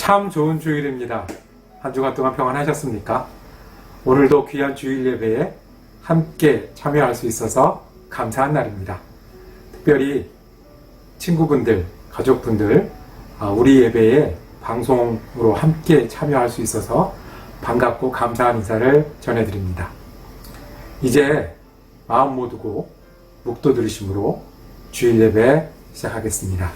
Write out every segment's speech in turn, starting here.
참 좋은 주일입니다. 한 주간 동안 평안하셨습니까? 오늘도 귀한 주일 예배에 함께 참여할 수 있어서 감사한 날입니다. 특별히 친구분들, 가족분들, 우리 예배에 방송으로 함께 참여할 수 있어서 반갑고 감사한 인사를 전해드립니다. 이제 마음 모두고 묵도 들으심으로 주일 예배 시작하겠습니다.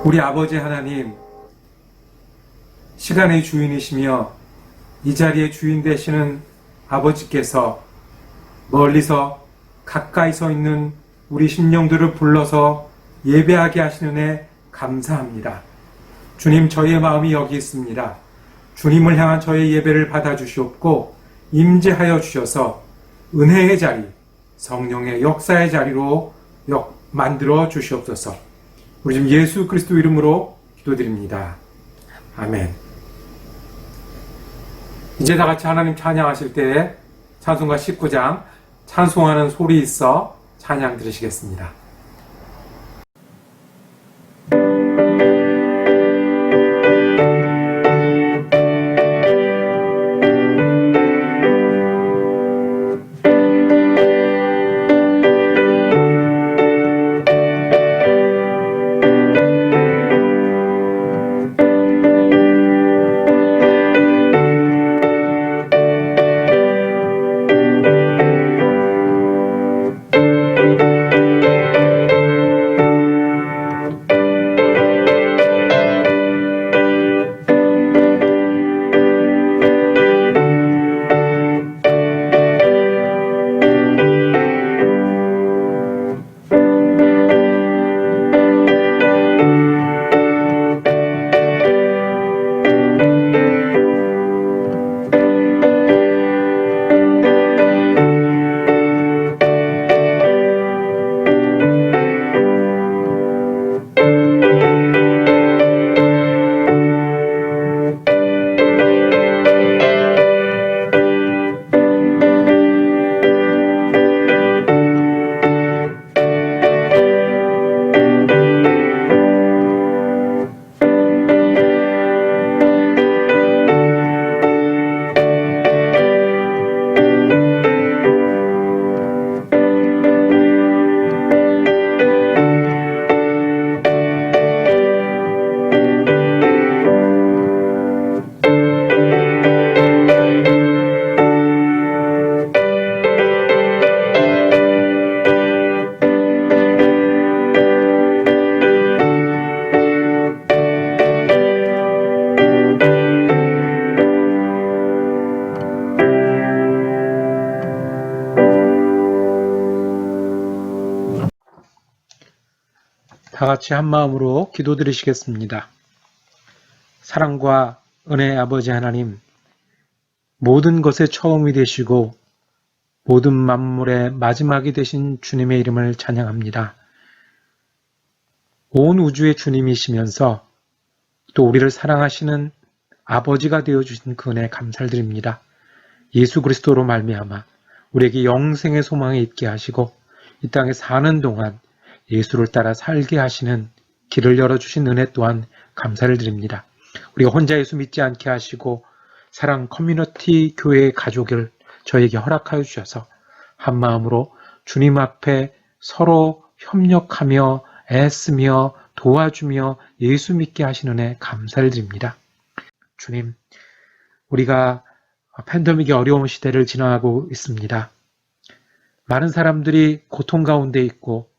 우리 아버지 하나님, 시간의 주인이시며 이 자리의 주인 되시는 아버지께서 멀리서 가까이 서 있는 우리 심령들을 불러서 예배하게 하시는 애 감사합니다. 주님, 저희의 마음이 여기 있습니다. 주님을 향한 저의 예배를 받아주시옵고 임재하여 주셔서 은혜의 자리, 성령의 역사의 자리로 만들어 주시옵소서. 우리 지금 예수 그리스도 이름으로 기도드립니다. 아멘. 이제 다 같이 하나님 찬양하실 때에 찬송가 19장 찬송하는 소리 있어 찬양 들으시겠습니다. 다 같이 한 마음으로 기도드리시겠습니다. 사랑과 은혜의 아버지 하나님, 모든 것의 처음이 되시고 모든 만물의 마지막이 되신 주님의 이름을 찬양합니다. 온 우주의 주님이시면서 또 우리를 사랑하시는 아버지가 되어주신 그 은혜에 감사드립니다. 예수 그리스도로 말미암아 우리에게 영생의 소망이 있게 하시고 이 땅에 사는 동안 예수를 따라 살게 하시는 길을 열어주신 은혜 또한 감사를 드립니다. 우리가 혼자 예수 믿지 않게 하시고 사랑 커뮤니티 교회의 가족을 저에게 허락하여 주셔서 한마음으로 주님 앞에 서로 협력하며 애쓰며 도와주며 예수 믿게 하시는 은혜 감사를 드립니다. 주님, 우리가 팬데믹의 어려운 시대를 지나가고 있습니다. 많은 사람들이 고통 가운데 있고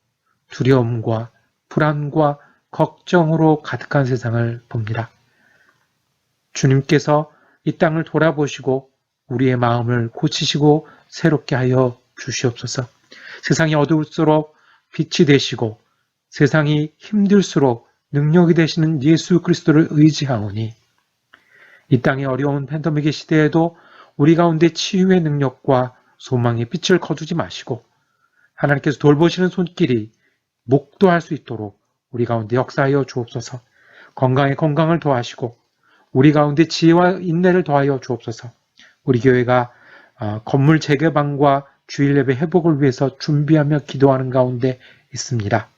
두려움과 불안과 걱정으로 가득한 세상을 봅니다. 주님께서 이 땅을 돌아보시고 우리의 마음을 고치시고 새롭게 하여 주시옵소서. 세상이 어두울수록 빛이 되시고 세상이 힘들수록 능력이 되시는 예수 그리스도를 의지하오니 이 땅의 어려운 팬데믹의 시대에도 우리 가운데 치유의 능력과 소망의 빛을 거두지 마시고 하나님께서 돌보시는 손길이 목도할 수 있도록 우리 가운데 역사하여 주옵소서. 건강에 건강을 더하시고 우리 가운데 지혜와 인내를 더하여 주옵소서. 우리 교회가 건물 재개방과 주일 예배 회복을 위해서 준비하며 기도하는 가운데 있습니다.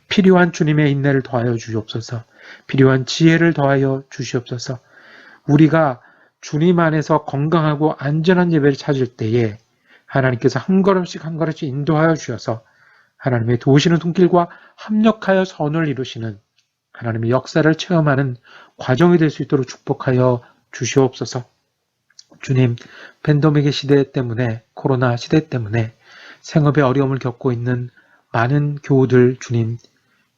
필요한 주님의 인내를 더하여 주시옵소서. 필요한 지혜를 더하여 주시옵소서. 우리가 주님 안에서 건강하고 안전한 예배를 찾을 때에 하나님께서 한 걸음씩 한 걸음씩 인도하여 주셔서 하나님의 도우시는 손길과 합력하여 선을 이루시는 하나님의 역사를 체험하는 과정이 될 수 있도록 축복하여 주시옵소서. 주님, 팬데믹의 시대 때문에, 코로나 시대 때문에 생업에 어려움을 겪고 있는 많은 교우들 주님,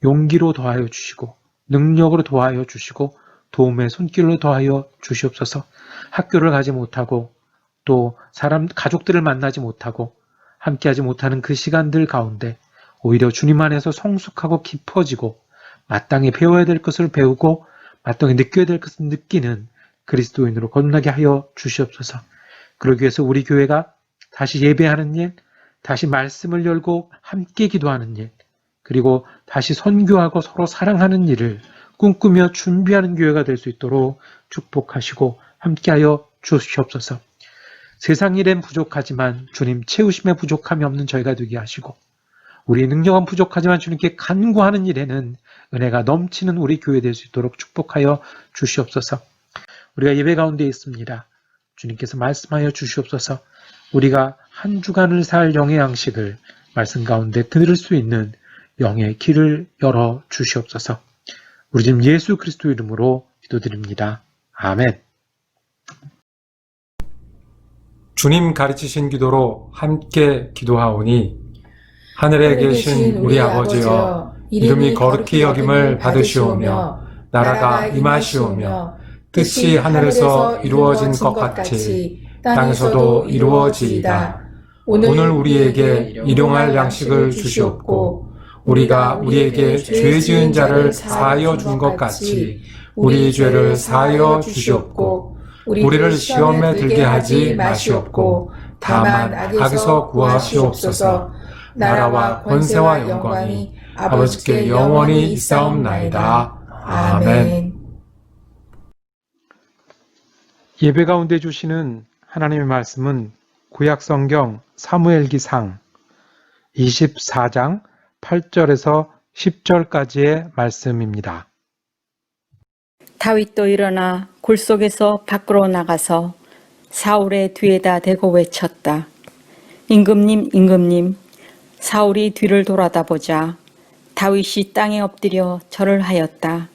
용기로 더하여 주시고 능력으로 더하여 주시고 도움의 손길로 더하여 주시옵소서. 학교를 가지 못하고 또 가족들을 만나지 못하고 함께하지 못하는 그 시간들 가운데 오히려 주님 안에서 성숙하고 깊어지고 마땅히 배워야 될 것을 배우고 마땅히 느껴야 될 것을 느끼는 그리스도인으로 거듭나게 하여 주시옵소서. 그러기 위해서 우리 교회가 다시 예배하는 일, 다시 말씀을 열고 함께 기도하는 일, 그리고 다시 선교하고 서로 사랑하는 일을 꿈꾸며 준비하는 교회가 될 수 있도록 축복하시고 함께하여 주시옵소서. 세상 일엔 부족하지만 주님 채우심에 부족함이 없는 저희가 되게 하시고 우리의 능력은 부족하지만 주님께 간구하는 일에는 은혜가 넘치는 우리 교회 될 수 있도록 축복하여 주시옵소서. 우리가 예배 가운데 있습니다. 주님께서 말씀하여 주시옵소서. 우리가 한 주간을 살 영의 양식을 말씀 가운데 들을 수 있는 영의 길을 열어 주시옵소서. 우리 주님 예수 그리스도 이름으로 기도드립니다. 아멘. 주님 가르치신 기도로 함께 기도하오니 하늘에 계신 우리 아버지여 이름이 거룩히 여김을 받으시오며 나라가 임하시오며 뜻이 하늘에서 이루어진 것 같이 땅에서도 이루어지이다. 오늘 우리에게 일용할 양식을 주시옵고 우리가 우리에게 죄 지은 자를 사하여 준 것 같이 우리 죄를 사하여 주시옵고 우리를 시험에 들게 하지 마시옵고 다만 악에서 구하시옵소서. 나라와 권세와 영광이 아버지께 영원히 있사옵나이다. 아멘. 예배 가운데 주시는 하나님의 말씀은 구약성경 사무엘기상 24장 8절에서 10절까지의 말씀입니다. 다윗도 일어나 굴 속에서 밖으로 나가서 사울의 뒤에다 대고 외쳤다. 임금님, 임금님. 사울이 뒤를 돌아다 보자 다윗이 땅에 엎드려 절을 하였다.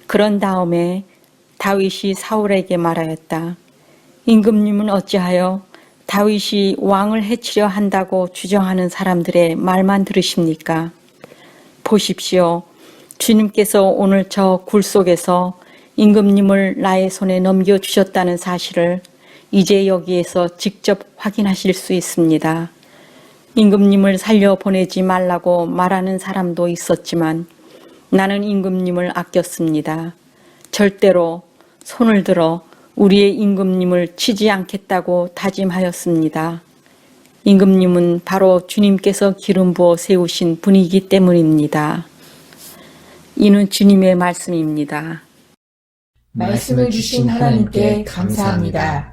그런 다음에 다윗이 사울에게 말하였다. 임금님은 어찌하여 다윗이 왕을 해치려 한다고 주장하는 사람들의 말만 들으십니까? 보십시오. 주님께서 오늘 저 굴 속에서 임금님을 나의 손에 넘겨주셨다는 사실을 이제 여기에서 직접 확인하실 수 있습니다. 임금님을 살려보내지 말라고 말하는 사람도 있었지만 나는 임금님을 아꼈습니다. 절대로 손을 들어 우리의 임금님을 치지 않겠다고 다짐하였습니다. 임금님은 바로 주님께서 기름 부어 세우신 분이기 때문입니다. 이는 주님의 말씀입니다. 말씀을 주신 하나님께 감사합니다.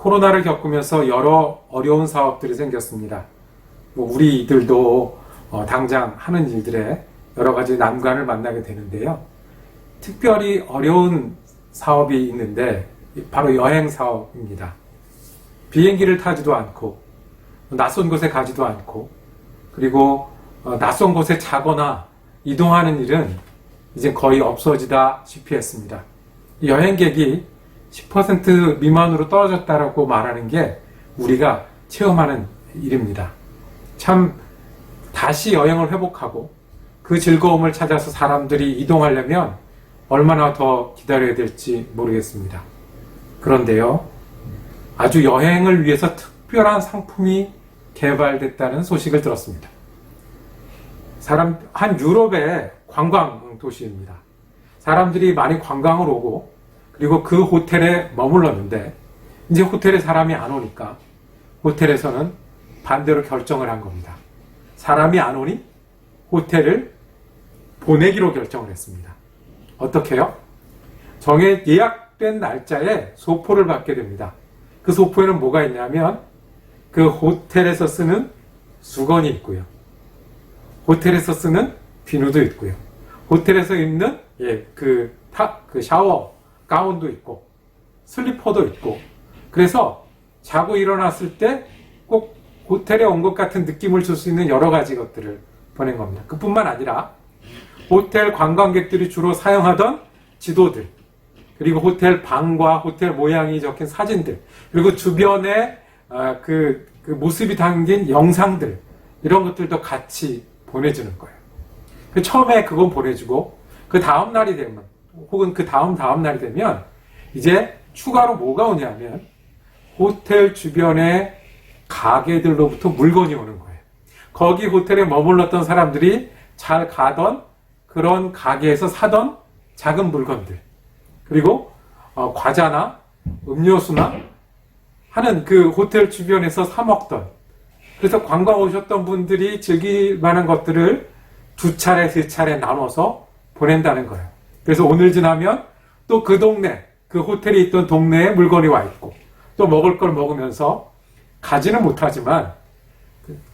코로나를 겪으면서 여러 어려운 사업들이 생겼습니다. 우리들도 당장 하는 일들에 여러 가지 난관을 만나게 되는데요. 특별히 어려운 사업이 있는데 바로 여행 사업입니다. 비행기를 타지도 않고 낯선 곳에 가지도 않고 그리고 낯선 곳에 자거나 이동하는 일은 이제 거의 없어지다시피 했습니다. 여행객이 10% 미만으로 떨어졌다라고 말하는 게 우리가 체험하는 일입니다. 참 다시 여행을 회복하고 그 즐거움을 찾아서 사람들이 이동하려면 얼마나 더 기다려야 될지 모르겠습니다. 그런데요, 아주 여행을 위해서 특별한 상품이 개발됐다는 소식을 들었습니다. 한 유럽의 관광 도시입니다. 사람들이 많이 관광을 오고 그리고 그 호텔에 머물렀는데 이제 호텔에 사람이 안 오니까 호텔에서는 반대로 결정을 한 겁니다. 사람이 안 오니 호텔을 보내기로 결정을 했습니다. 어떻게요? 예약된 날짜에 소포를 받게 됩니다. 그 소포에는 뭐가 있냐면 그 호텔에서 쓰는 수건이 있고요. 호텔에서 쓰는 비누도 있고요. 호텔에서 입는 그 샤워 가운도 있고 슬리퍼도 있고 그래서 자고 일어났을 때 꼭 호텔에 온 것 같은 느낌을 줄 수 있는 여러 가지 것들을 보낸 겁니다. 그뿐만 아니라 호텔 관광객들이 주로 사용하던 지도들 그리고 호텔 방과 호텔 모양이 적힌 사진들 그리고 주변에 그 모습이 담긴 영상들 이런 것들도 같이 보내주는 거예요. 처음에 그건 보내주고 그 다음 날이 되면 혹은 그 다음 날이 되면 이제 추가로 뭐가 오냐면 호텔 주변의 가게들로부터 물건이 오는 거예요. 거기 호텔에 머물렀던 사람들이 잘 가던 그런 가게에서 사던 작은 물건들 그리고 과자나 음료수나 하는 그 호텔 주변에서 사 먹던 그래서 관광 오셨던 분들이 즐길 만한 것들을 2차례, 3차례 나눠서 보낸다는 거예요. 그래서 오늘 지나면 또 그 동네, 그 호텔에 있던 동네에 물건이 와 있고 또 먹을 걸 먹으면서 가지는 못하지만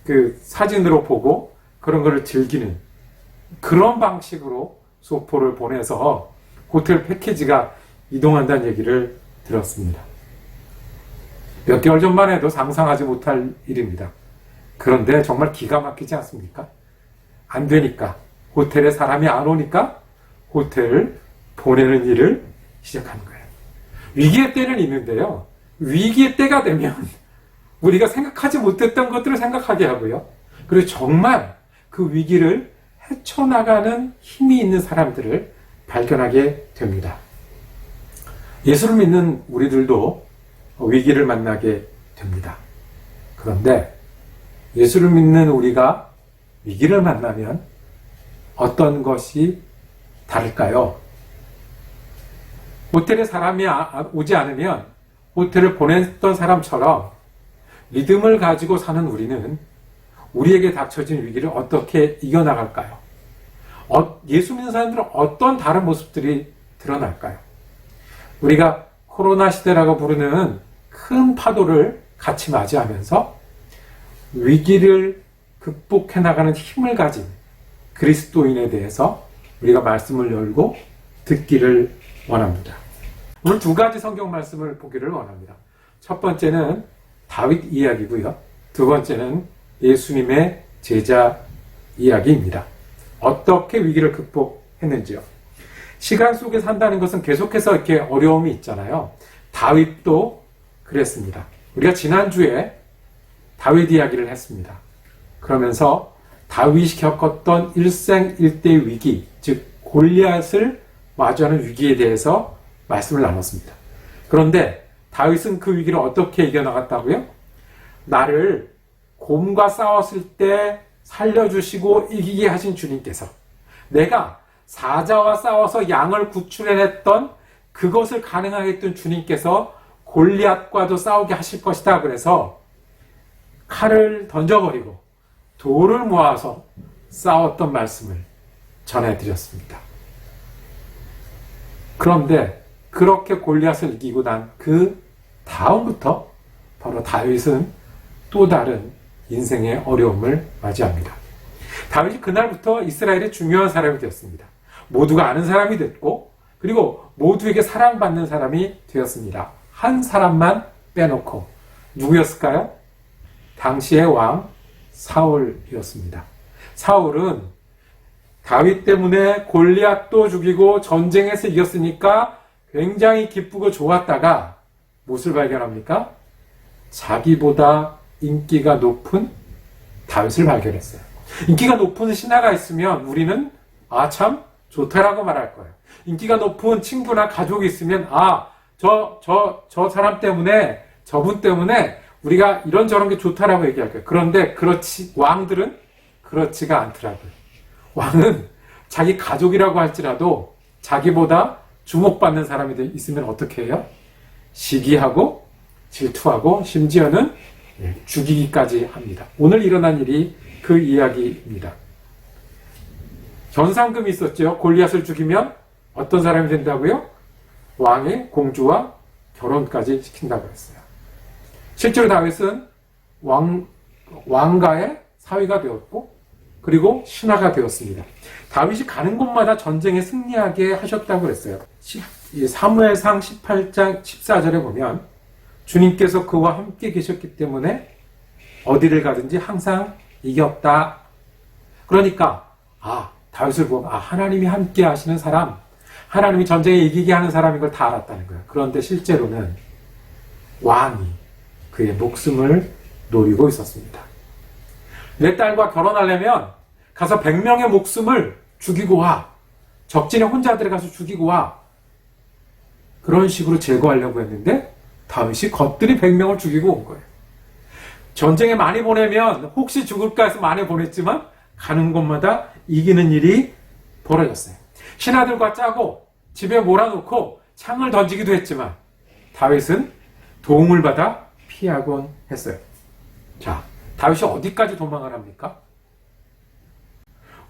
그 사진으로 보고 그런 거를 즐기는 그런 방식으로 소포를 보내서 호텔 패키지가 이동한다는 얘기를 들었습니다. 몇 개월 전만 해도 상상하지 못할 일입니다. 그런데 정말 기가 막히지 않습니까? 안 되니까 호텔에 사람이 안 오니까 호텔을 보내는 일을 시작한 거예요. 위기의 때는 있는데요. 위기의 때가 되면 우리가 생각하지 못했던 것들을 생각하게 하고요. 그리고 정말 그 위기를 헤쳐나가는 힘이 있는 사람들을 발견하게 됩니다. 예수를 믿는 우리들도 위기를 만나게 됩니다. 그런데 예수를 믿는 우리가 위기를 만나면 어떤 것이 다를까요? 호텔에 사람이 오지 않으면 호텔을 보냈던 사람처럼 믿음을 가지고 사는 우리는 우리에게 닥쳐진 위기를 어떻게 이겨나갈까요? 예수 믿는 사람들은 어떤 다른 모습들이 드러날까요? 우리가 코로나 시대라고 부르는 큰 파도를 같이 맞이하면서 위기를 극복해 나가는 힘을 가진 그리스도인에 대해서 우리가 말씀을 열고 듣기를 원합니다. 오늘 2가지 성경 말씀을 보기를 원합니다. 첫 번째는 다윗 이야기고요. 두 번째는 예수님의 제자 이야기입니다. 어떻게 위기를 극복했는지요. 시간 속에 산다는 것은 계속해서 이렇게 어려움이 있잖아요. 다윗도 그랬습니다. 우리가 지난주에 다윗 이야기를 했습니다. 그러면서 다윗이 겪었던 일생일대 위기, 즉 골리앗을 마주하는 위기에 대해서 말씀을 나눴습니다. 그런데 다윗은 그 위기를 어떻게 이겨나갔다고요? 나를 곰과 싸웠을 때 살려주시고 이기게 하신 주님께서 내가 사자와 싸워서 양을 구출해냈던 그것을 가능하게 했던 주님께서 골리앗과도 싸우게 하실 것이다. 그래서 칼을 던져버리고 돌을 모아서 싸웠던 말씀을 전해드렸습니다. 그런데 그렇게 골리앗을 이기고 난 그 다음부터 바로 다윗은 또 다른 인생의 어려움을 맞이합니다. 다윗이 그날부터 이스라엘의 중요한 사람이 되었습니다. 모두가 아는 사람이 됐고, 그리고 모두에게 사랑받는 사람이 되었습니다. 한 사람만 빼놓고 누구였을까요? 당시의 왕 사울이었습니다. 사울은 다윗 때문에 골리앗도 죽이고 전쟁에서 이겼으니까 굉장히 기쁘고 좋았다가 무엇을 발견합니까? 자기보다 인기가 높은 다윗을 발견했어요. 인기가 높은 신하가 있으면 우리는 참 좋다라고 말할 거예요. 인기가 높은 친구나 가족이 있으면 저 사람 때문에, 저분 때문에 우리가 이런저런 게 좋다라고 얘기할 거예요. 그런데 왕들은 그렇지가 않더라고요. 왕은 자기 가족이라고 할지라도 자기보다 주목받는 사람이 있으면 어떻게 해요? 시기하고 질투하고 심지어는 죽이기까지 합니다. 오늘 일어난 일이 그 이야기입니다. 현상금이 있었죠. 골리앗을 죽이면 어떤 사람이 된다고요? 왕의 공주와 결혼까지 시킨다고 했어요. 실제로 다윗은 왕가의 사위가 되었고, 그리고 신하가 되었습니다. 다윗이 가는 곳마다 전쟁에 승리하게 하셨다고 했어요. 사무엘상 18장 14절에 보면 주님께서 그와 함께 계셨기 때문에 어디를 가든지 항상 이겼다. 그러니까 다윗을 보면 하나님이 함께 하시는 사람, 하나님이 전쟁에 이기게 하는 사람인 걸 다 알았다는 거예요. 그런데 실제로는 왕이 그의 목숨을 노리고 있었습니다. 내 딸과 결혼하려면 가서 100명의 목숨을 죽이고 와. 적진에 혼자 들어가서 죽이고 와. 그런 식으로 제거하려고 했는데 다윗이 겉들이 100명을 죽이고 온 거예요. 전쟁에 많이 보내면 혹시 죽을까 해서 많이 보냈지만 가는 곳마다 이기는 일이 벌어졌어요. 신하들과 짜고 집에 몰아놓고 창을 던지기도 했지만 다윗은 도움을 받아 피하곤 했어요. 자, 다윗이 어디까지 도망을 합니까?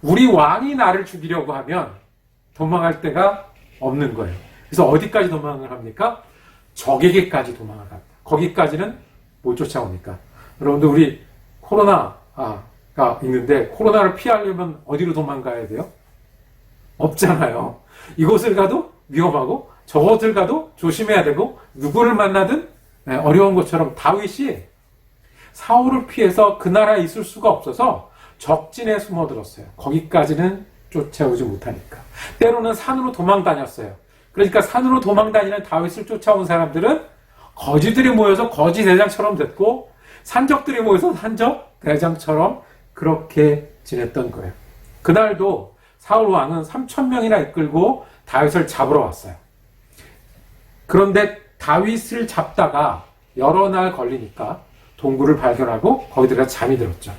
우리 왕이 나를 죽이려고 하면 도망할 데가 없는 거예요. 그래서 어디까지 도망을 합니까? 적에게까지 도망을 합니다. 거기까지는 못 쫓아옵니까? 여러분들 우리 코로나가 있는데 코로나를 피하려면 어디로 도망가야 돼요? 없잖아요. 이곳을 가도 위험하고 저곳을 가도 조심해야 되고 누구를 만나든 어려운 것처럼 다윗이 사울을 피해서 그 나라에 있을 수가 없어서 적진에 숨어들었어요. 거기까지는 쫓아오지 못하니까. 때로는 산으로 도망 다녔어요. 그러니까 산으로 도망 다니는 다윗을 쫓아온 사람들은 거지들이 모여서 거지 대장처럼 됐고 산적들이 모여서 산적 대장처럼 그렇게 지냈던 거예요. 그날도 사울 왕은 3,000명이나 이끌고 다윗을 잡으러 왔어요. 그런데 다윗을 잡다가 여러 날 걸리니까 동굴을 발견하고 거기 들어가 잠이 들었죠.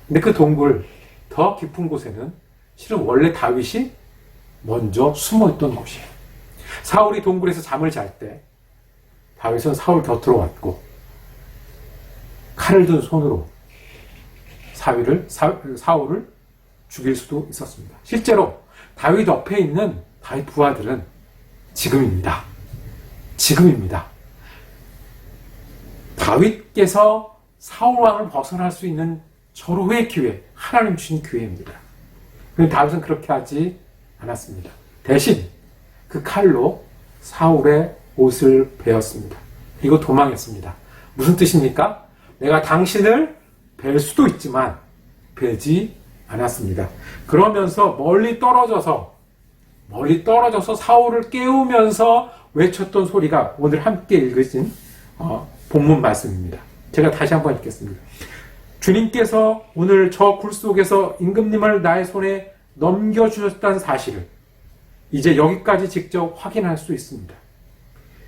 근데 그 동굴 더 깊은 곳에는 실은 원래 다윗이 먼저 숨어있던 곳이에요. 사울이 동굴에서 잠을 잘 때 다윗은 사울 곁으로 왔고 칼을 든 손으로 사울을 죽일 수도 있었습니다. 실제로 다윗 옆에 있는 다윗 부하들은 지금입니다. 다윗께서 사울 왕을 벗어날 수 있는 절호의 기회, 하나님 주신 기회입니다. 그런데 다윗은 그렇게 하지 않았습니다. 대신 그 칼로 사울의 옷을 베었습니다. 그리고 도망했습니다. 무슨 뜻입니까? 내가 당신을 뵐 수도 있지만 베지 않았습니다. 그러면서 멀리 떨어져서 사울을 깨우면서 외쳤던 소리가 오늘 함께 읽으신 본문 말씀입니다. 제가 다시 한번 읽겠습니다. 주님께서 오늘 저 굴 속에서 임금님을 나의 손에 넘겨주셨다는 사실을 이제 여기까지 직접 확인할 수 있습니다.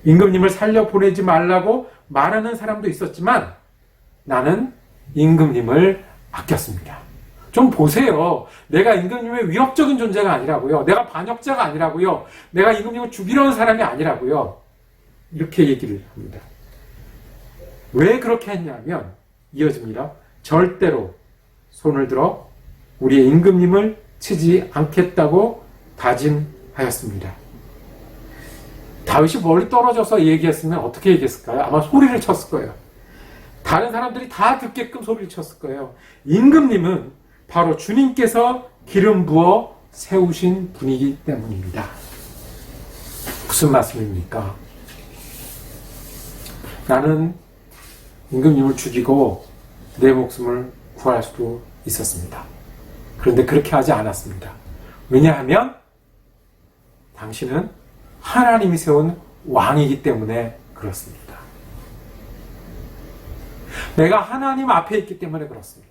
임금님을 살려보내지 말라고 말하는 사람도 있었지만 나는 임금님을 아꼈습니다. 좀 보세요. 내가 임금님의 위협적인 존재가 아니라고요. 내가 반역자가 아니라고요. 내가 임금님을 죽이려는 사람이 아니라고요. 이렇게 얘기를 합니다. 왜 그렇게 했냐면 이어집니다. 절대로 손을 들어 우리의 임금님을 치지 않겠다고 다짐하였습니다. 다윗이 멀리 떨어져서 얘기했으면 어떻게 얘기했을까요? 아마 소리를 쳤을 거예요. 다른 사람들이 다 듣게끔 소리를 쳤을 거예요. 임금님은 바로 주님께서 기름 부어 세우신 분이기 때문입니다. 무슨 말씀입니까? 나는 임금님을 죽이고 내 목숨을 구할 수도 있었습니다. 그런데 그렇게 하지 않았습니다. 왜냐하면 당신은 하나님이 세운 왕이기 때문에 그렇습니다. 내가 하나님 앞에 있기 때문에 그렇습니다.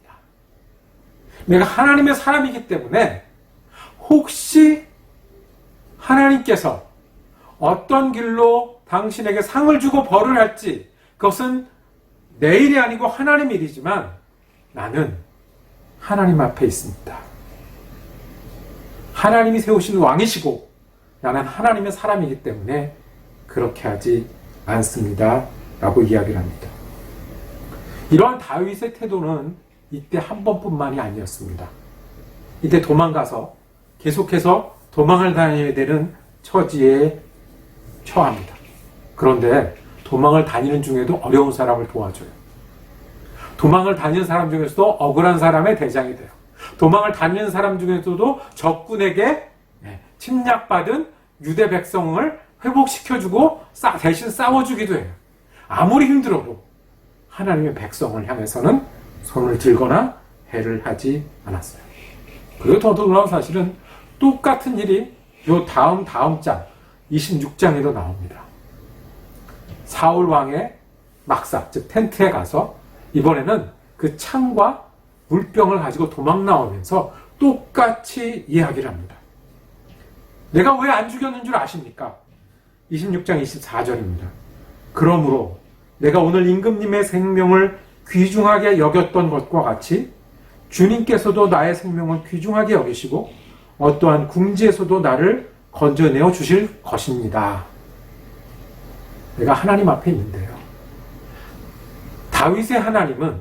내가 하나님의 사람이기 때문에 혹시 하나님께서 어떤 길로 당신에게 상을 주고 벌을 할지 그것은 내 일이 아니고 하나님 일이지만 나는 하나님 앞에 있습니다. 하나님이 세우신 왕이시고 나는 하나님의 사람이기 때문에 그렇게 하지 않습니다. 라고 이야기를 합니다. 이러한 다윗의 태도는 이때 한 번뿐만이 아니었습니다. 이때 도망가서 계속해서 도망을 다녀야 되는 처지에 처합니다. 그런데 도망을 다니는 중에도 어려운 사람을 도와줘요. 도망을 다니는 사람 중에서도 억울한 사람의 대장이 돼요. 도망을 다니는 사람 중에서도 적군에게 침략받은 유대 백성을 회복시켜주고 대신 싸워주기도 해요. 아무리 힘들어도 하나님의 백성을 향해서는 손을 들거나 해를 하지 않았어요. 그리고 더 놀라운 사실은 똑같은 일이 요 다음 장 26장에도 나옵니다. 사울 왕의 막사, 즉 텐트에 가서 이번에는 그 창과 물병을 가지고 도망 나오면서 똑같이 이야기를 합니다. 내가 왜 안 죽였는 줄 아십니까? 26장 24절입니다. 그러므로 내가 오늘 임금님의 생명을 귀중하게 여겼던 것과 같이 주님께서도 나의 생명을 귀중하게 여기시고 어떠한 궁지에서도 나를 건져내어 주실 것입니다. 내가 하나님 앞에 있는데요. 다윗의 하나님은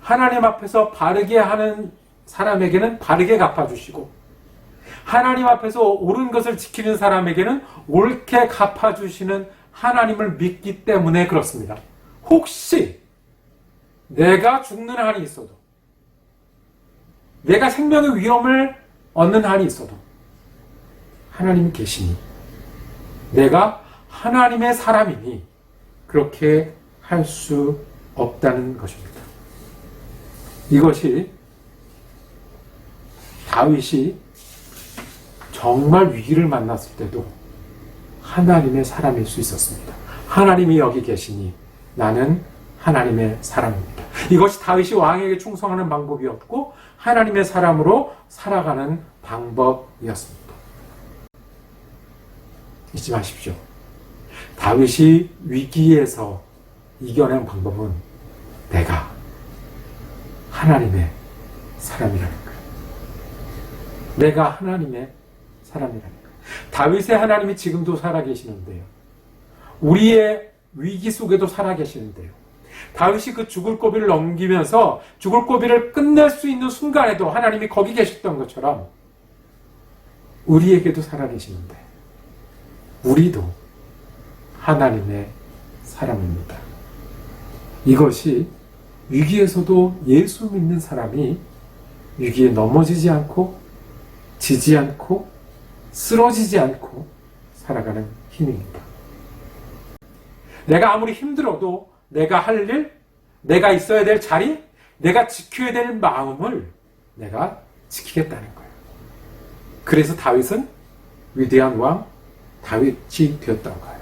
하나님 앞에서 바르게 하는 사람에게는 바르게 갚아주시고 하나님 앞에서 옳은 것을 지키는 사람에게는 옳게 갚아주시는 하나님을 믿기 때문에 그렇습니다. 혹시 내가 죽는 한이 있어도 내가 생명의 위험을 얻는 한이 있어도 하나님이 계시니 내가 하나님의 사람이니 그렇게 할 수 없다는 것입니다. 이것이 다윗이 정말 위기를 만났을 때도 하나님의 사람일 수 있었습니다. 하나님이 여기 계시니 나는 하나님의 사람입니다. 이것이 다윗이 왕에게 충성하는 방법이었고 하나님의 사람으로 살아가는 방법이었습니다. 잊지 마십시오. 다윗이 위기에서 이겨낸 방법은 내가 하나님의 사람이라는 거예요. 내가 하나님의 사람이라는 거예요. 다윗의 하나님이 지금도 살아계시는데요. 우리의 위기 속에도 살아계시는데요. 다윗이 그 죽을 고비를 넘기면서 죽을 고비를 끝낼 수 있는 순간에도 하나님이 거기 계셨던 것처럼 우리에게도 살아계시는데 우리도 하나님의 사람입니다. 이것이 위기에서도 예수 믿는 사람이 위기에 넘어지지 않고 지지 않고 쓰러지지 않고 살아가는 힘입니다. 내가 아무리 힘들어도 내가 할 일, 내가 있어야 될 자리, 내가 지켜야 될 마음을 내가 지키겠다는 거예요. 그래서 다윗은 위대한 왕 다윗이 되었던 거예요.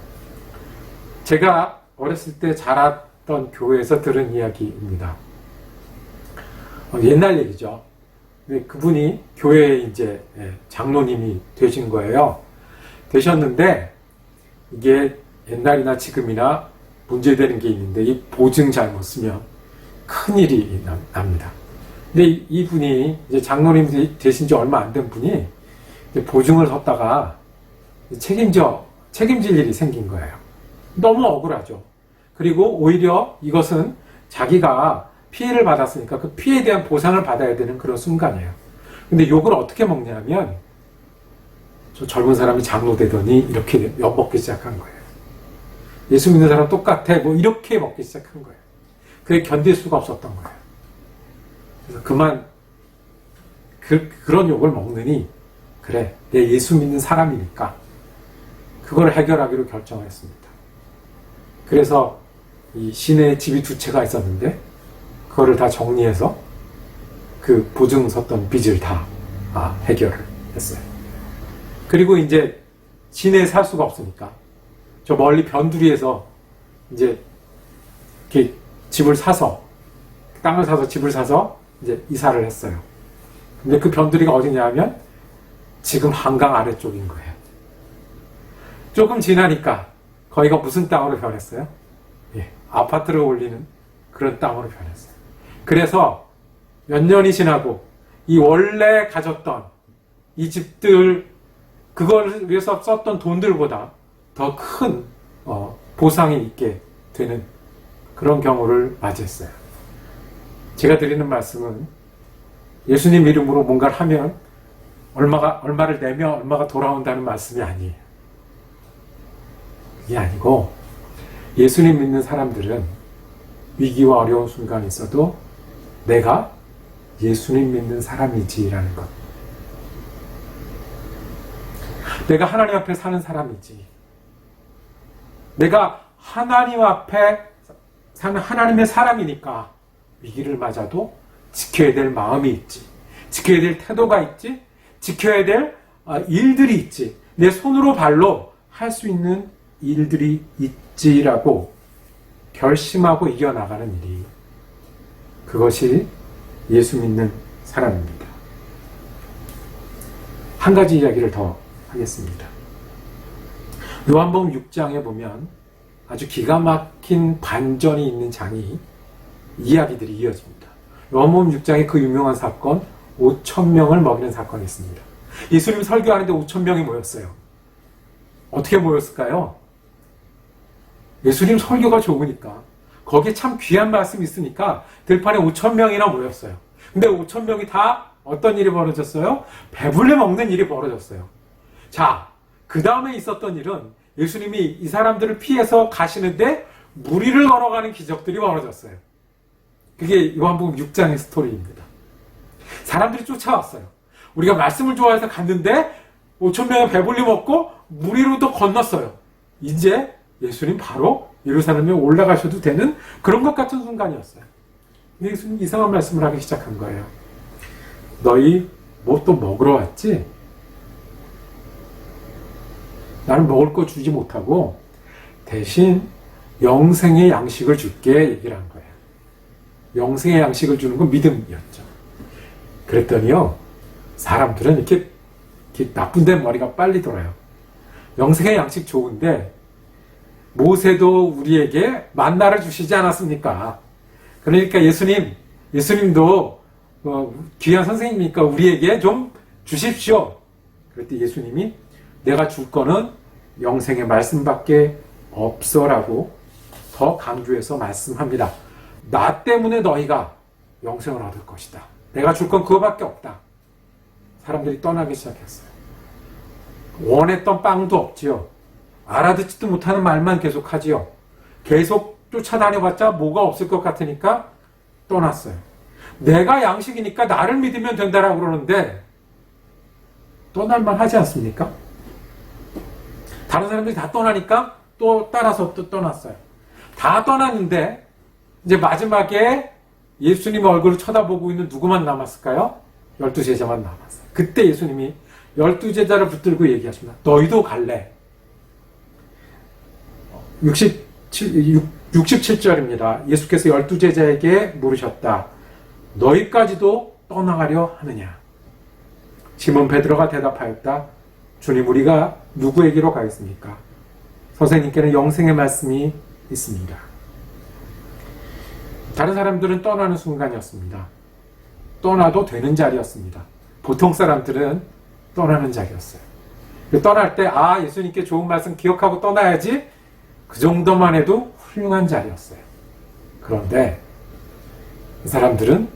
제가 어렸을 때 자랐던 교회에서 들은 이야기입니다. 옛날 얘기죠. 그분이 교회에 이제 장로님이 되신 거예요. 되셨는데 이게 옛날이나 지금이나 문제되는 게 있는데 이 보증 잘못 쓰면 큰일이 납니다. 근데 이분이 이제 장로님 되신 지 얼마 안 된 분이 보증을 섰다가 책임질 일이 생긴 거예요. 너무 억울하죠. 그리고 오히려 이것은 자기가 피해를 받았으니까 그 피해에 대한 보상을 받아야 되는 그런 순간이에요. 근데 욕을 어떻게 먹냐면 저 젊은 사람이 장로 되더니 이렇게 먹기 시작한 거예요. 예수 믿는 사람 똑같아 뭐 이렇게 먹기 시작한 거예요. 그게 견딜 수가 없었던 거예요. 그래서 그만 그런 욕을 먹느니 그래, 내 예수 믿는 사람이니까 그걸 해결하기로 결정했습니다. 그래서 이 시내에 집이 두 채가 있었는데 그거를 다 정리해서 그 보증 섰던 빚을 다 해결을 했어요. 그리고 이제 시내에 살 수가 없으니까 저 멀리 변두리에서 이제 이렇게 땅을 사서 집을 사서 이제 이사를 했어요. 근데 그 변두리가 어디냐면 지금 한강 아래쪽인 거예요. 조금 지나니까 거기가 무슨 땅으로 변했어요? 예, 아파트를 올리는 그런 땅으로 변했어요. 그래서 몇 년이 지나고 이 원래 가졌던 이 집들, 그걸 위해서 썼던 돈들보다 더 큰 보상이 있게 되는 그런 경우를 맞이했어요. 제가 드리는 말씀은 예수님 이름으로 뭔가를 하면 얼마를 내면 얼마가 돌아온다는 말씀이 아니에요. 그게 아니고 예수님 믿는 사람들은 위기와 어려운 순간이 있어도 내가 예수님 믿는 사람이지라는 것. 내가 하나님 앞에 사는 사람이지. 내가 하나님 앞에 사는 하나님의 사람이니까 위기를 맞아도 지켜야 될 마음이 있지. 지켜야 될 태도가 있지. 지켜야 될 일들이 있지. 내 손으로 발로 할 수 있는 일들이 있지라고 결심하고 이겨나가는 일이, 그것이 예수 믿는 사람입니다. 한 가지 이야기를 더 하겠습니다. 요한복음 6장에 보면 아주 기가 막힌 반전이 있는 장이, 이야기들이 이어집니다. 요한복음 6장에 그 유명한 사건, 5,000명을 먹이는 사건이 있습니다. 예수님 설교하는데 5,000명이 모였어요. 어떻게 모였을까요? 예수님 설교가 좋으니까, 거기에 참 귀한 말씀이 있으니까 들판에 5,000명이나 모였어요. 근데 5,000명이 다 어떤 일이 벌어졌어요? 배불리 먹는 일이 벌어졌어요. 자, 그 다음에 있었던 일은 예수님이 이 사람들을 피해서 가시는데 무리를 걸어가는 기적들이 벌어졌어요. 그게 요한복음 6장의 스토리입니다. 사람들이 쫓아왔어요. 우리가 말씀을 좋아해서 갔는데 5,000명이 배불리 먹고 무리로 또 건넜어요. 이제 예수님 바로 예루살렘에 올라가셔도 되는 그런 것 같은 순간이었어요. 예수님 이상한 말씀을 하기 시작한 거예요. 너희 뭐 또 먹으러 왔지? 나는 먹을 거 주지 못하고 대신 영생의 양식을 줄게, 얘기를 한 거예요. 영생의 양식을 주는 건 믿음이었죠. 그랬더니요, 사람들은 이렇게 나쁜 데 머리가 빨리 돌아요. 영생의 양식 좋은데 모세도 우리에게 만나를 주시지 않았습니까? 그러니까 예수님도 귀한 선생님이니까 우리에게 좀 주십시오. 그랬더니 예수님이 내가 줄 거는 영생의 말씀밖에 없어라고 더 강조해서 말씀합니다. 나 때문에 너희가 영생을 얻을 것이다. 내가 줄 건 그거밖에 없다. 사람들이 떠나기 시작했어요. 원했던 빵도 없지요. 알아듣지도 못하는 말만 계속 하지요. 계속 쫓아다녀봤자 뭐가 없을 것 같으니까 떠났어요. 내가 양식이니까 나를 믿으면 된다라고 그러는데 떠날만 하지 않습니까? 다른 사람들이 다 떠나니까 또 따라서 또 떠났어요. 다 떠났는데 이제 마지막에 예수님의 얼굴을 쳐다보고 있는 누구만 남았을까요? 12제자만 남았어요. 그때 예수님이 12제자를 붙들고 얘기하십니다. 너희도 갈래? 67절입니다. 예수께서 12제자에게 물으셨다. 너희까지도 떠나가려 하느냐? 시몬 베드로가 대답하였다. 주님, 우리가 누구에게로 가겠습니까? 선생님께는 영생의 말씀이 있습니다. 다른 사람들은 떠나는 순간이었습니다. 떠나도 되는 자리였습니다. 보통 사람들은 떠나는 자리였어요. 떠날 때 예수님께 좋은 말씀 기억하고 떠나야지, 그 정도만 해도 훌륭한 자리였어요. 그런데 이 사람들은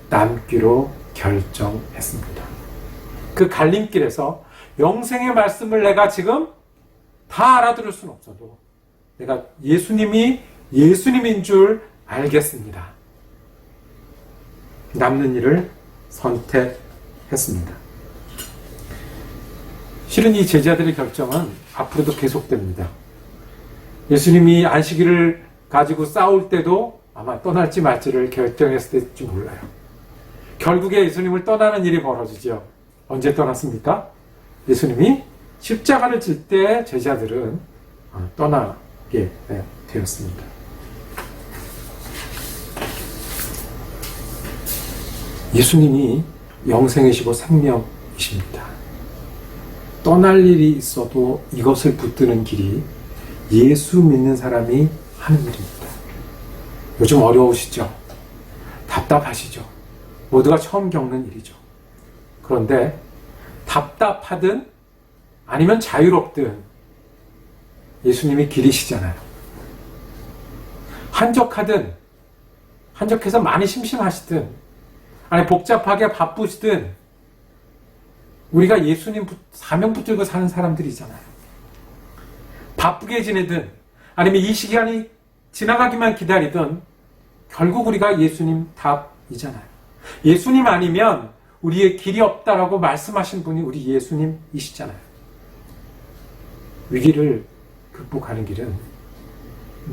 남기로 결정했습니다. 그 갈림길에서 영생의 말씀을 내가 지금 다 알아들을 수는 없어도 내가 예수님이 예수님인 줄 알겠습니다. 남는 일을 선택했습니다. 실은 이 제자들의 결정은 앞으로도 계속됩니다. 예수님이 안식일을 가지고 싸울 때도 아마 떠날지 말지를 결정했을 때일지 몰라요. 결국에 예수님을 떠나는 일이 벌어지죠. 언제 떠났습니까? 예수님이 십자가를 질 때 제자들은 떠나게 되었습니다. 예수님이 영생이시고 생명이십니다. 떠날 일이 있어도 이것을 붙드는 길이 예수 믿는 사람이 하는 일입니다. 요즘 어려우시죠? 답답하시죠? 모두가 처음 겪는 일이죠. 그런데 답답하든 아니면 자유롭든 예수님이 길이시잖아요. 한적해서 많이 심심하시든 아니 복잡하게 바쁘시든 우리가 예수님 사명 붙들고 사는 사람들이잖아요. 바쁘게 지내든 아니면 이 시간이 지나가기만 기다리든 결국 우리가 예수님 답이잖아요. 예수님 아니면 우리의 길이 없다라고 말씀하신 분이 우리 예수님이시잖아요. 위기를 극복하는 길은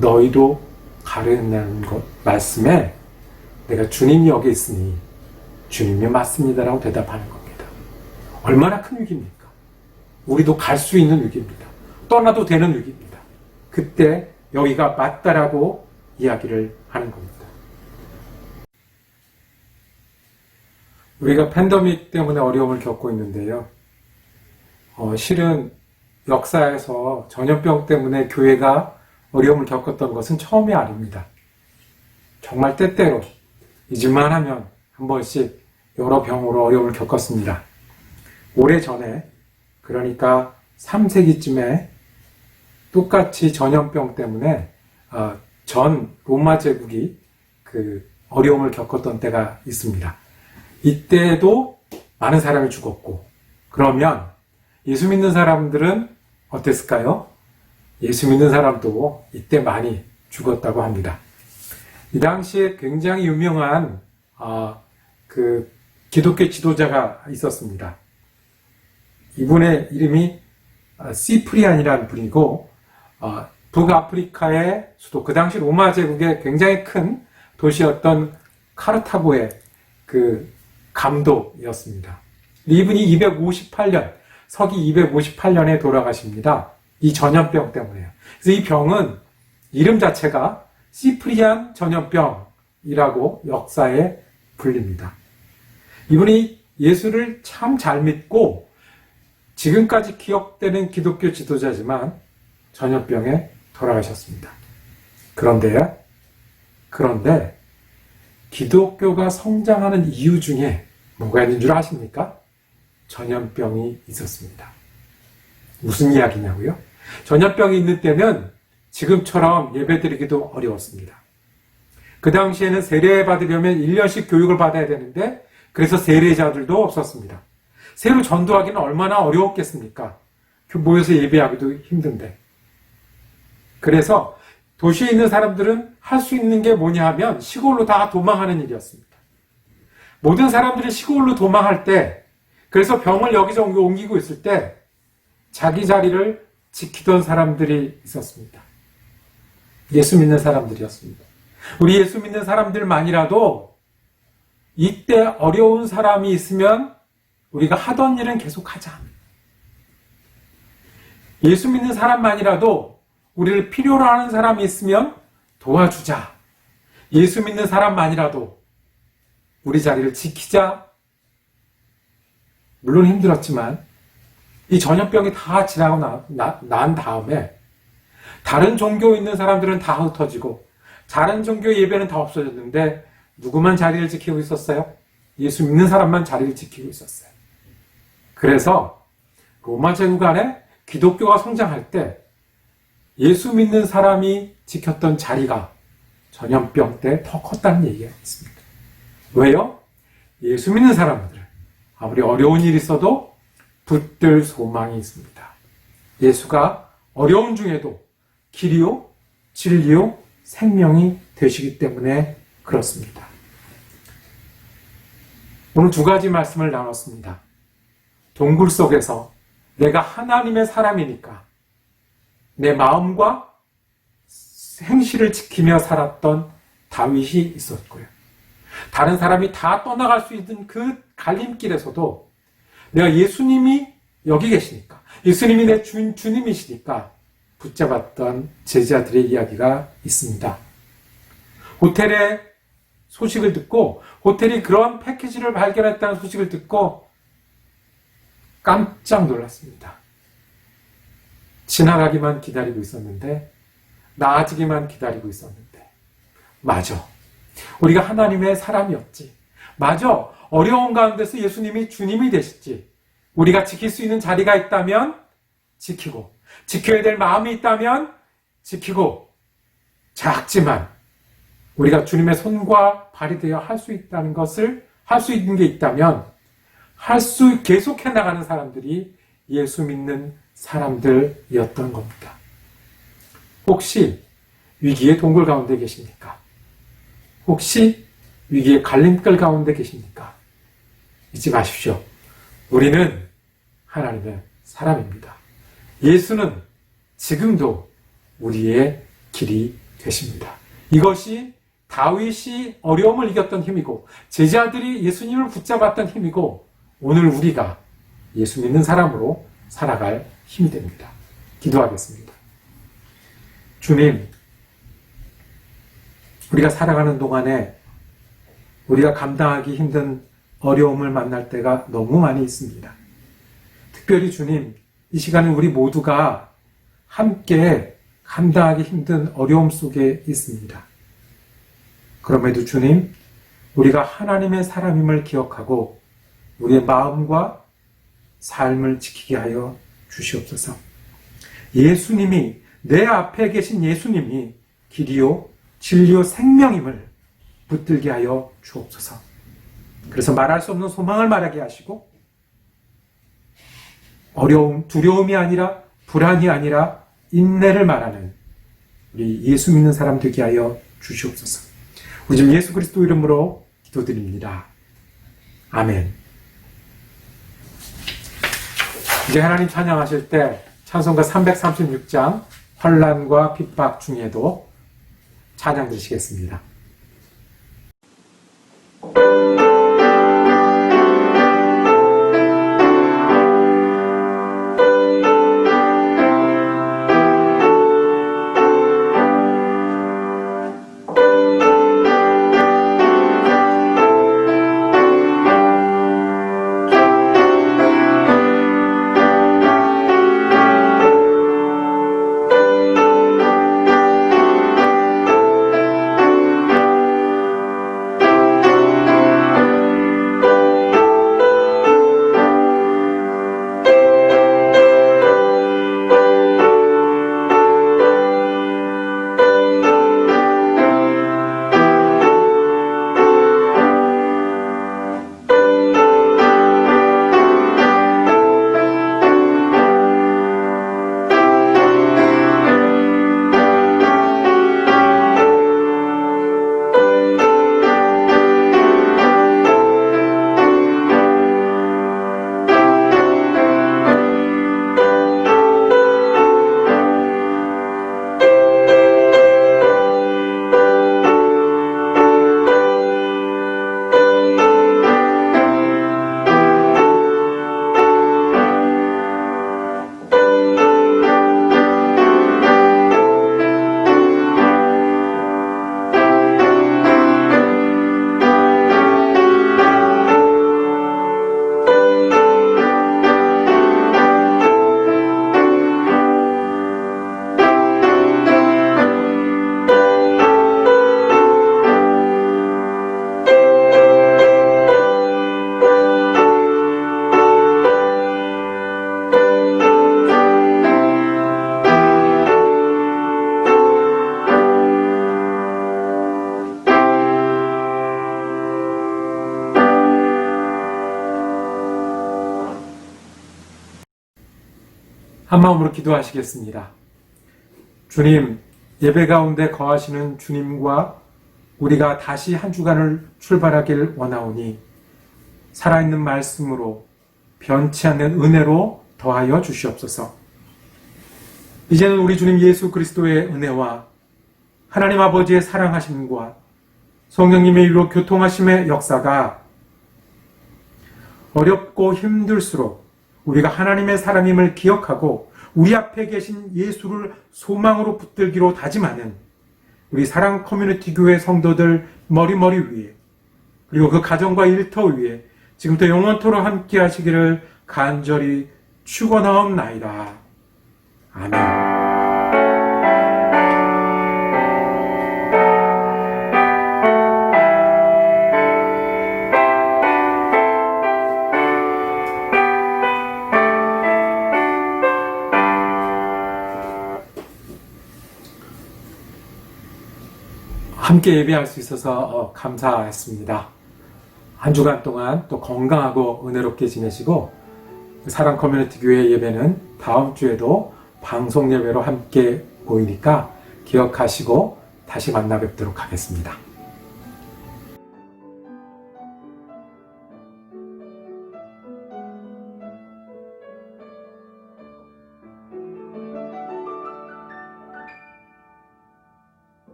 너희도 가르친다는 것 말씀에 내가 주님이 여기 있으니 주님이 맞습니다라고 대답하는 겁니다. 얼마나 큰 위기입니까? 우리도 갈 수 있는 위기입니다. 떠나도 되는 위기입니다. 그때 여기가 맞다라고 이야기를 하는 겁니다. 우리가 팬데믹 때문에 어려움을 겪고 있는데요. 실은 역사에서 전염병 때문에 교회가 어려움을 겪었던 것은 처음이 아닙니다. 정말 때때로 잊을만 하면 한 번씩 여러 병으로 어려움을 겪었습니다. 오래전에 그러니까 3세기쯤에 똑같이 전염병 때문에 전 로마 제국이 그 어려움을 겪었던 때가 있습니다. 이때도 많은 사람이 죽었고 그러면 예수 믿는 사람들은 어땠을까요? 예수 믿는 사람도 이때 많이 죽었다고 합니다. 이 당시에 굉장히 유명한 그 기독교 지도자가 있었습니다. 이분의 이름이 시프리안이라는 분이고 북아프리카의 수도 그 당시 로마 제국의 굉장히 큰 도시였던 카르타고의 그 감독이었습니다. 이분이 258년 서기 258년에 돌아가십니다. 이 전염병 때문에요. 그래서 이 병은 이름 자체가 시프리안 전염병이라고 역사에 불립니다. 이분이 예수를 참 잘 믿고 지금까지 기억되는 기독교 지도자지만 전염병에 돌아가셨습니다. 그런데 기독교가 성장하는 이유 중에 뭐가 있는 줄 아십니까? 전염병이 있었습니다. 무슨 이야기냐고요? 전염병이 있는 때는 지금처럼 예배드리기도 어려웠습니다. 그 당시에는 세례 받으려면 1년씩 교육을 받아야 되는데 그래서 세례자들도 없었습니다. 새로 전도하기는 얼마나 어려웠겠습니까? 모여서 예배하기도 힘든데. 그래서 도시에 있는 사람들은 할 수 있는 게 뭐냐 하면 시골로 다 도망하는 일이었습니다. 모든 사람들이 시골로 도망할 때 그래서 병을 여기서 옮기고 있을 때 자기 자리를 지키던 사람들이 있었습니다. 예수 믿는 사람들이었습니다. 우리 예수 믿는 사람들만이라도 이때 어려운 사람이 있으면 우리가 하던 일은 계속하자. 예수 믿는 사람만이라도 우리를 필요로 하는 사람이 있으면 도와주자. 예수 믿는 사람만이라도 우리 자리를 지키자. 물론 힘들었지만 이 전염병이 다 지나고 난 다음에 다른 종교에 있는 사람들은 다 흩어지고 다른 종교 예배는 다 없어졌는데 누구만 자리를 지키고 있었어요? 예수 믿는 사람만 자리를 지키고 있었어요. 그래서 로마 제국 안에 기독교가 성장할 때 예수 믿는 사람이 지켰던 자리가 전염병 때 더 컸다는 얘기가 있습니다. 왜요? 예수 믿는 사람들 아무리 어려운 일이 있어도 붙들 소망이 있습니다. 예수가 어려움 중에도 길이요, 진리요, 생명이 되시기 때문에 그렇습니다. 오늘 두 가지 말씀을 나눴습니다. 동굴 속에서 내가 하나님의 사람이니까 내 마음과 행실을 지키며 살았던 다윗이 있었고요. 다른 사람이 다 떠나갈 수 있는 그 갈림길에서도 내가 예수님이 여기 계시니까, 예수님이 내 주님이시니까 붙잡았던 제자들의 이야기가 있습니다. 호텔의 소식을 듣고, 호텔이 그런 패키지를 발견했다는 소식을 듣고 깜짝 놀랐습니다. 지나가기만 기다리고 있었는데, 나아지기만 기다리고 있었는데, 맞아, 우리가 하나님의 사람이었지. 맞아, 어려운 가운데서 예수님이 주님이 되셨지. 우리가 지킬 수 있는 자리가 있다면 지키고, 지켜야 될 마음이 있다면 지키고, 작지만 우리가 주님의 손과 발이 되어 할 수 있다는 것을, 할 수 있는 게 있다면 계속해 나가는 사람들이 예수 믿는 사람들이었던 겁니다. 혹시 위기의 동굴 가운데 계십니까? 혹시 위기의 갈림길 가운데 계십니까? 잊지 마십시오. 우리는 하나님의 사람입니다. 예수는 지금도 우리의 길이 되십니다. 이것이 다윗이 어려움을 이겼던 힘이고, 제자들이 예수님을 붙잡았던 힘이고, 오늘 우리가 예수 믿는 사람으로 살아갈 힘이 됩니다. 기도하겠습니다. 주님, 우리가 살아가는 동안에 우리가 감당하기 힘든 어려움을 만날 때가 너무 많이 있습니다. 특별히 주님, 이 시간에 우리 모두가 함께 감당하기 힘든 어려움 속에 있습니다. 그럼에도 주님, 우리가 하나님의 사람임을 기억하고 우리의 마음과 삶을 지키게 하여 주시옵소서. 예수님이, 내 앞에 계신 예수님이 길이요 진리요 생명임을 붙들게 하여 주옵소서. 그래서 말할 수 없는 소망을 말하게 하시고, 어려움, 두려움이 아니라, 불안이 아니라 인내를 말하는 우리 예수 믿는 사람 되게 하여 주시옵소서. 우리 주 예수 그리스도 이름으로 기도드립니다. 아멘. 이제 하나님 찬양하실 때 찬송가 336장 환난과 핍박 중에도 찬양 드리시겠습니다. 한 마음으로 기도하시겠습니다. 주님, 예배 가운데 거하시는 주님과 우리가 다시 한 주간을 출발하길 원하오니 살아있는 말씀으로 변치 않는 은혜로 더하여 주시옵소서. 이제는 우리 주님 예수 그리스도의 은혜와 하나님 아버지의 사랑하심과 성령님의 일로 교통하심의 역사가 어렵고 힘들수록 우리가 하나님의 사랑임을 기억하고 우리 앞에 계신 예수를 소망으로 붙들기로 다짐하는 우리 사랑 커뮤니티 교회 성도들 머리머리 위에 그리고 그 가정과 일터 위에 지금부터 영원토록 함께 하시기를 간절히 축원하옵나이다. 아멘. 함께 예배할 수 있어서 감사했습니다. 한 주간 동안 또 건강하고 은혜롭게 지내시고 사랑 커뮤니티 교회 예배는 다음 주에도 방송 예배로 함께 모이니까 기억하시고 다시 만나 뵙도록 하겠습니다.